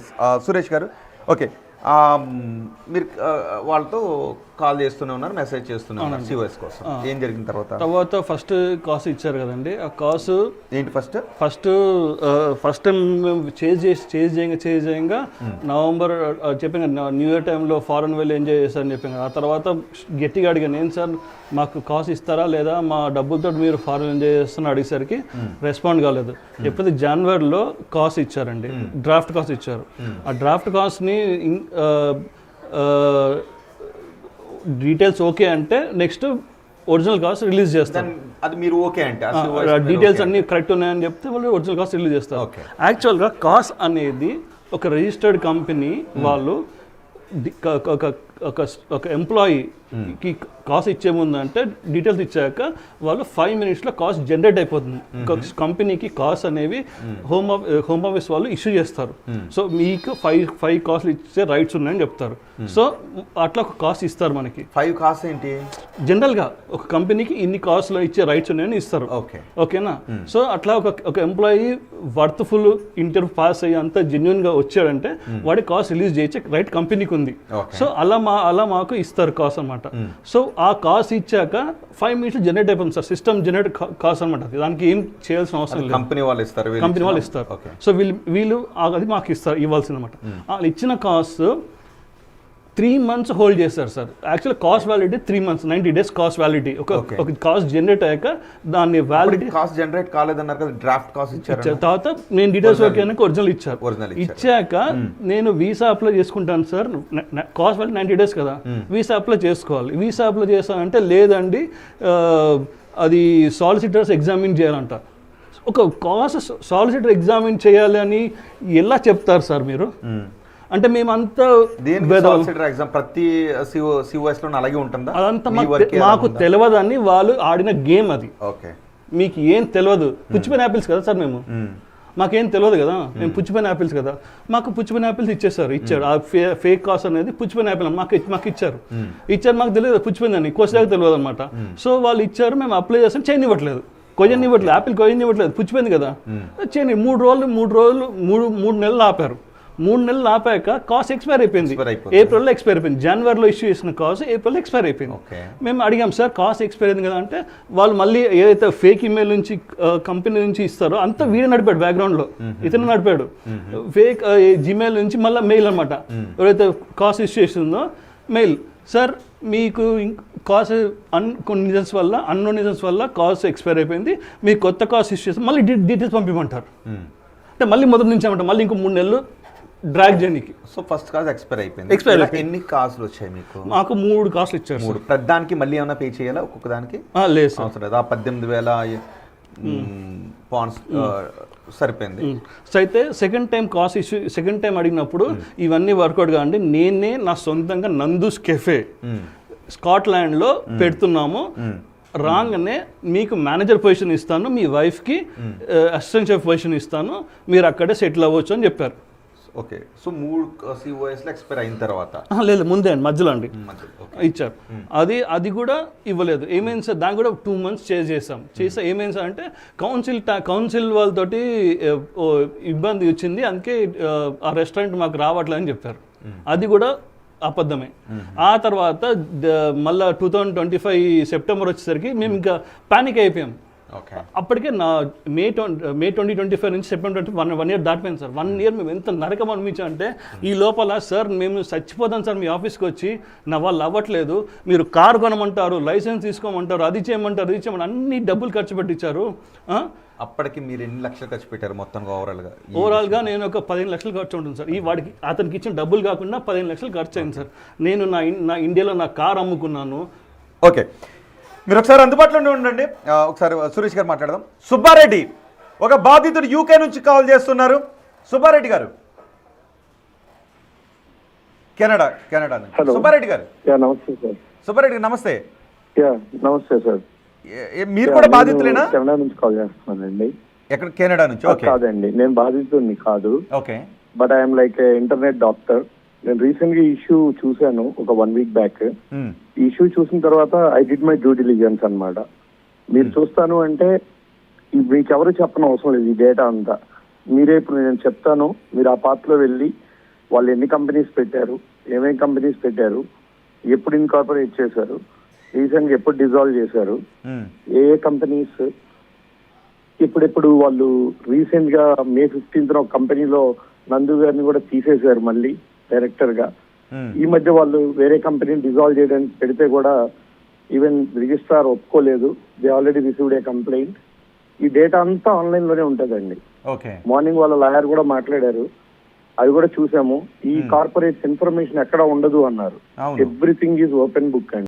Yes Suresh గారు okay మీరు వాళ్ళతో కాల్ చేస్తూనే ఉన్నారు, మెసేజ్ చేస్తూనే ఉన్నారు సిఓఎస్ కోసం. ఏం జరిగిన తర్వాత ఫస్ట్ కాస్ ఇచ్చారు కదండి. ఆ కాస్ ఏంటి ఫస్ట్ టైం మేము చేంజ్ చేయంగా నవంబర్ చెప్పాను న్యూ ఇయర్ టైంలో ఫారెన్ వెళ్ళి ఎంజాయ్ చేశారని చెప్పాను. ఆ తర్వాత గట్టిగా అడిగాను, ఏం సార్ మాకు కాస్ ఇస్తారా లేదా, మా డబ్బులతో మీరు ఫారెన్ ఎంజాయ్ చేస్తున్నా అడిగేసరికి రెస్పాండ్ కాలేదు. ఎప్పుడైతే జనవరిలో కాస్ ఇచ్చారండి, డ్రాఫ్ట్ కాస్ ఇచ్చారు. ఆ డ్రాఫ్ట్ కాస్ని డీటెయిల్స్ ఓకే అంటే నెక్స్ట్ ఒరిజినల్ కాస్ట్ రిలీజ్ చేస్తారు. అది మీరు ఓకే అంటే డీటెయిల్స్ అన్ని కరెక్ట్ ఉన్నాయని చెప్తే వాళ్ళు ఒరిజినల్ కాస్ట్ రిలీజ్ చేస్తారు. యాక్చువల్గా కాస్ అనేది ఒక రిజిస్టర్డ్ కంపెనీ వాళ్ళు ఒక ఎంప్లాయీకి కాస్ట్ ఇచ్చే ముందు అంటే డీటెయిల్స్ ఇచ్చాక వాళ్ళు 5 minutesలో కాస్ట్ జనరేట్ అయిపోతుంది. కంపెనీకి కాస్ట్ అనేవి హోమ్ ఆఫీస్ వాళ్ళు ఇష్యూ చేస్తారు. సో మీకు 5 కాస్ట్లు ఇచ్చే రైట్స్ ఉన్నాయని చెప్తారు. సో అట్లా ఒక కాస్ట్ ఇస్తారు మనకి. 5 కాస్ట్ ఏంటి? జనరల్గా ఒక కంపెనీకి ఇన్ని కాస్ట్లో ఇచ్చే రైట్స్ ఉన్నాయని ఇస్తారు. ఓకేనా? సో అట్లా ఒక ఎంప్లాయీ వర్త్ఫుల్ ఇంటర్వ్యూ పాస్ అయ్యి అంతా జెన్యున్గా వచ్చాడంటే వాడి కాస్ట్ రిలీజ్ చేసే రైట్ కంపెనీకి ఉంది. సో అలా మాకు ఇస్తారు కాస్ట్ అనమాట. సో ఆ కాస్ట్ ఇచ్చాక 5 minutes జనరేట్ అయిపోతుంది సార్. సిస్టమ్ జనరేట్ కాస్ట్ అనమాట. దానికి ఏం చేయాల్సిన అవసరం లేదు, కంపెనీ వాళ్ళు ఇస్తారు. సో వీళ్ళు అది మాకు ఇవ్వాల్సిందన్నమాట. వాళ్ళు ఇచ్చిన కాస్ట్ 3 months హోల్డ్ చేస్తారు sir. Actual cost validity 3 months, 90 days cost validity. ఒక కాస్ట్ జనరేట్ అయ్యాక దాన్ని వ్యాలిడిటీ కాస్ట్ జనరేట్ కాలేదన్నారు కదా, డ్రాఫ్ట్ కాస్ట్ ఇచ్చారు. తర్వాత నేను డీటెయిల్స్ ఓకే అని ఒరిజినల్ ఇచ్చాక నేను వీసా అప్లై చేసుకుంటాను సార్. కాస్ట్ వ్యాలిటీ 90 days కదా, వీసా అప్లై చేసుకోవాలి. వీసా అప్లై చేస్తానంటే లేదండి అది సాలిసిటర్స్ ఎగ్జామిన్ చేయాలంట. ఒక కాస్ట్ సాలిసిటర్ ఎగ్జామిన్ చేయాలి అని ఎలా చెప్తారు సార్ మీరు? అంటే మేమంతా ప్రతి సిఓఎస్ లో అలాగే ఉంటుందా? అదంతా మాకు తెలియదని వాళ్ళు ఆడిన గేమ్ అది. మీకు ఏం తెలియదు, పుచ్చిపోయిన యాపిల్స్ కదా సార్ మేము, మాకేం తెలియదు కదా, మేము పుచ్చిపోయిన యాపిల్స్ కదా, మాకు పుచ్చిపోయిన యాపిల్స్ ఇచ్చాడు. ఆ ఫేక్ కాస్ట్ అనేది పుచ్చిపోయిన యాపిల్ మాకు ఇచ్చారు. మాకు తెలియదు పుచ్చిపోయిందని, కోసేదాకా తెలియదు అనమాట. సో వాళ్ళు ఇచ్చారు, మేము అప్లై చేస్తాం, చేయనివ్వట్లేదు, యాపిల్ కొయ్యనివ్వట్లేదు, పుచ్చిపోయింది కదా, చేయని 3 నెలలు ఆపారు. 3 నెలలు ఆపాక కాస్ట్ ఎక్స్పైర్ అయిపోయింది. ఏప్రిల్లో ఎక్స్పైర్ అయిపోయింది. జనవరిలో ఇష్యూ చేసిన కాస్ట్ ఏప్రిల్లో ఎక్స్పైర్ అయిపోయింది. మేము అడిగాం సార్ కాస్ట్ ఎక్స్పైర్ అయింది కదా అంటే వాళ్ళు మళ్ళీ ఏదైతే ఫేక్ ఇమెయిల్ నుంచి కంపెనీ నుంచి ఇస్తారో అంతా వీడే నడిపాడు, బ్యాక్గ్రౌండ్లో ఇతను నడిపాడు. ఫేక్ జీమెయిల్ నుంచి మళ్ళీ మెయిల్ అనమాట, ఎవరైతే కాస్ట్ ఇష్యూ చేసిందో మెయిల్, సార్ మీకు కాస్ట్ కొన్ని రీజన్స్ వల్ల కాస్ట్ ఎక్స్పైర్ అయిపోయింది, మీకు కొత్త కాస్ట్ ఇష్యూ చేస్తే మళ్ళీ డీటెయిల్స్ పంపించమంటారు. అంటే మళ్ళీ మొదటి నుంచి అనమాట, మళ్ళీ ఇంకో 3 నెలలు డ్రాగ్ చేయడానికి. సో ఫస్ట్ కాస్ట్ ఎక్స్పైర్ అయిపోయింది. ఎన్ని కాస్ట్లు వచ్చాయి మీకు? మాకు 3 కాస్ట్లు ఇచ్చారు. 3 ప్రతిదానికి మళ్ళీ ఏమైనా పే చేయాలా? ఒక్కొక్క దానికి లేదు అవసరం లేదు. 18,000 పౌండ్స్ సరిపోయింది. సో అయితే సెకండ్ టైం అడిగినప్పుడు ఇవన్నీ వర్కౌట్ కాండి, నేనే నా సొంతంగా నందూస్ కెఫే స్కాట్లాండ్లో పెడుతున్నాము, రాగానే మీకు మేనేజర్ పొజిషన్ ఇస్తాను, మీ వైఫ్కి అసిస్టెంట్ షెఫ్ పొజిషన్ ఇస్తాను, మీరు అక్కడే సెటిల్ అవ్వచ్చు అని చెప్పారు. ఓకే. సో 3 సిఓఎస్లో ఎక్స్పైర్ అయిన తర్వాత లేదు, ముందే అండి, మధ్యలో అండి ఇచ్చారు. అది కూడా ఇవ్వలేదు. ఏమైంది సార్, దాన్ని కూడా 2 months చేస్తే ఏమైంది సార్ అంటే కౌన్సిల్ వాళ్ళతోటి ఇబ్బంది వచ్చింది, అందుకే ఆ రెస్టారెంట్ మాకు రావట్లేదు అని చెప్పారు. అది కూడా అబద్ధమే. ఆ తర్వాత మళ్ళీ 2025 సెప్టెంబర్ వచ్చేసరికి మేము ఇంకా పానిక్ అయిపోయాం. అప్పటికే మే 2025 నుంచి సెప్టెంబర్ 1 year దాటిపోయింది సార్. 1 year మేము ఎంత నరకం అనిపించామంటే ఈ లోపల సార్ మేము చచ్చిపోతాం సార్, మీ ఆఫీస్కి వచ్చి నా వాళ్ళు అవ్వట్లేదు, మీరు కారు కొనమంటారు, లైసెన్స్ తీసుకోమంటారు, అది చేయమంటారు, అన్ని డబ్బులు ఖర్చు పెట్టించారు. అప్పటికి మీరు ఎన్ని లక్షలు ఖర్చు పెట్టారు మొత్తంగా? ఓవరాల్గా నేను ఒక 15 లక్షలు ఖర్చు ఉంటుంది సార్. వాడికి అతనికి ఇచ్చిన డబ్బులు కాకుండా 15 లక్షలు ఖర్చు అయింది సార్. నేను నా ఇండియాలో నా కారు అమ్ముకున్నాను. ఓకే, మీరు ఒకసారి అందుబాటులో ఉండండి. ఒకసారి సురేష్ గారు మాట్లాడదాం. సుబ్బారెడ్డి, ఒక బాధితుడు యూకే నుంచి కాల్ చేస్తున్నారు. సుబ్బారెడ్డి గారు, కెనడా నుంచి. సుబ్బారెడ్డి గారు నమస్తే సార్. సుబ్బారెడ్డి గారు నమస్తే. నమస్తే సార్. మీరు కూడా బాధితులేనా? కెనడా నుంచి కాల్ చేస్తున్నానండి. ఎక్కడ? కెనడా నుంచి. కాదండి, నేను బాధితుడిని కాదు. Okay. But I'm like internet doctor. నేను రీసెంట్ గా ఇష్యూ చూశాను ఒక 1 week బ్యాక్. ఈ ఇష్యూ చూసిన తర్వాత I did my due diligence అనమాట. మీరు చూస్తాను అంటే మీకెవరు చెప్పని అవసరం లేదు, ఈ డేటా అంతా మీరే ఇప్పుడు నేను చెప్తాను, మీరు ఆ పాత్రలో వెళ్ళి వాళ్ళు ఎన్ని కంపెనీస్ పెట్టారు, ఏమేం కంపెనీస్ పెట్టారు, ఎప్పుడు ఇన్కార్పొరేట్ చేశారు, రీసెంట్గా ఎప్పుడు డిజాల్వ్ చేశారు, ఏ ఏ కంపెనీస్ ఇప్పుడెప్పుడు వాళ్ళు రీసెంట్ గా May 15th ఒక కంపెనీలో నందు గారిని కూడా తీసేశారు మళ్ళీ డైరెక్టర్ గా. ఈ మధ్య వాళ్ళు వేరే కంపెనీని డిజాల్వ్ చేయడానికి పెడితే కూడా ఈవెన్ రిజిస్ట్రార్ ఒప్పుకోలేదు. They already received a complaint. ఈ డేటా అంతా ఆన్లైన్ లోనే ఉంటుందండి. ఓకే, మార్నింగ్ వాళ్ళ లాయర్ కూడా మాట్లాడారు, అది కూడా చూసాము. ఈ కార్పొరేట్స్ ఇన్ఫర్మేషన్ ఎక్కడ ఉండదు అన్నారు. అవును. ఎవ్రీథింగ్ ఈజ్ ఓపెన్ బుక్ అండి.